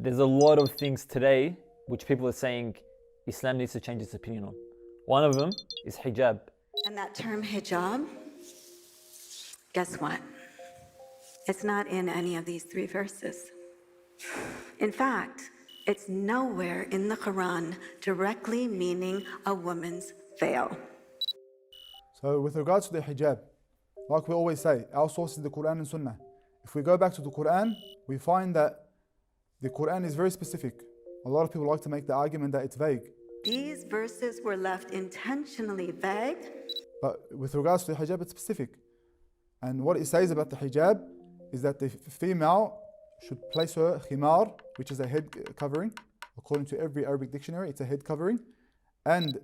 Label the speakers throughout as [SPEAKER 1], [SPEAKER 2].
[SPEAKER 1] There's a lot of things today which people are saying Islam needs to change its opinion on. One of them is hijab.
[SPEAKER 2] And that term hijab, guess what? It's not in any of these three verses. In fact, it's nowhere in the Quran directly meaning a woman's veil.
[SPEAKER 3] So with regards to the hijab, like we always say, our source is the Quran and Sunnah. If we go back to the Quran, we find that the Quran is very specific. A lot of people like to make the argument that it's vague.
[SPEAKER 2] These verses were left intentionally vague.
[SPEAKER 3] But with regards to the hijab, it's specific. And what it says about the hijab is that the female should place her khimar, which is a head covering. According to every Arabic dictionary, it's a head covering. And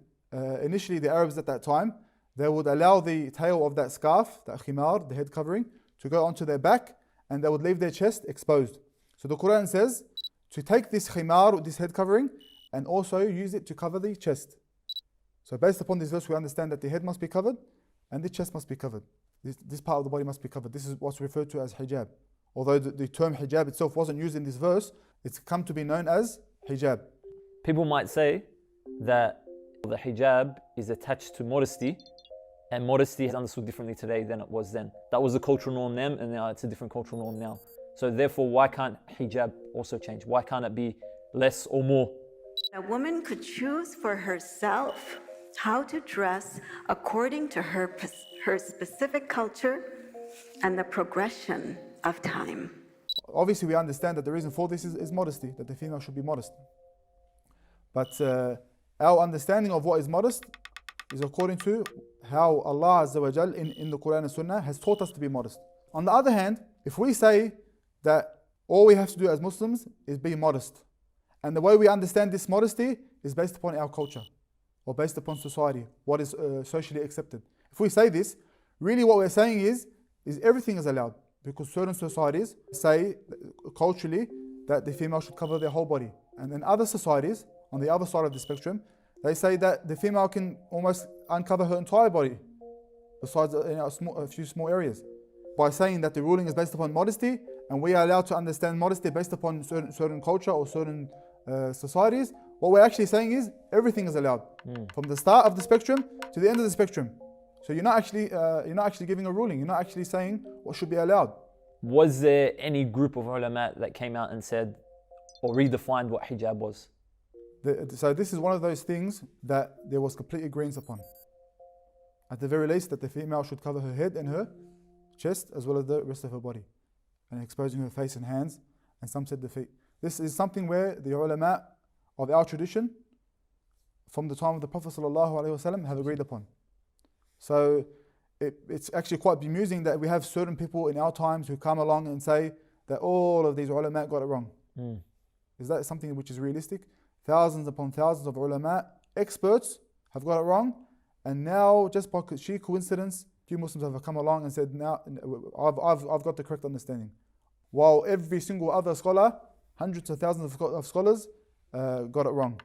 [SPEAKER 3] initially the Arabs at that time, they would allow the tail of that scarf, that khimar, the head covering, to go onto their back, and they would leave their chest exposed. So the Quran says to take this khimar, this head covering, and also use it to cover the chest. So based upon this verse, we understand that the head must be covered and the chest must be covered. This part of the body must be covered. This is what's referred to as hijab. Although the term hijab itself wasn't used in this verse, it's come to be known as hijab.
[SPEAKER 1] People might say that the hijab is attached to modesty, and modesty is understood differently today than it was then. That was the cultural norm then, and now it's a different cultural norm now. So therefore, why can't hijab also change? Why can't it be less or more?
[SPEAKER 2] A woman could choose for herself how to dress according to her specific culture and the progression of time.
[SPEAKER 3] Obviously, we understand that the reason for this is modesty, that the female should be modest. But our understanding of what is modest is according to how Allah Azza wa Jal in the Quran and Sunnah has taught us to be modest. On the other hand, if we say that all we have to do as Muslims is be modest, and the way we understand this modesty is based upon our culture or based upon society, what is socially accepted. If we say this, really what we're saying is everything is allowed, because certain societies say culturally that the female should cover their whole body. And in other societies, on the other side of the spectrum, they say that the female can almost uncover her entire body, besides a few small areas. By saying that the ruling is based upon modesty, and we are allowed to understand modesty based upon certain culture or certain societies, what we're actually saying is everything is allowed, from the start of the spectrum to the end of the spectrum. So you're not actually giving a ruling. You're not actually saying what should be allowed.
[SPEAKER 1] Was there any group of ulama that came out and said or redefined what hijab was?
[SPEAKER 3] So this is one of those things that there was complete agreement upon. At the very least, that the female should cover her head and her chest as well as the rest of her body, and exposing her face and hands, and some said the feet. This is something where the ulama of our tradition from the time of the Prophet ﷺ have agreed upon. So it's actually quite bemusing that we have certain people in our times who come along and say that all of these ulama got it wrong. Is that something which is realistic? Thousands upon thousands of ulama, experts, have got it wrong, and now just by sheer coincidence, few Muslims have come along and said, now I've got the correct understanding. While every single other scholar, hundreds of thousands of scholars, got it wrong.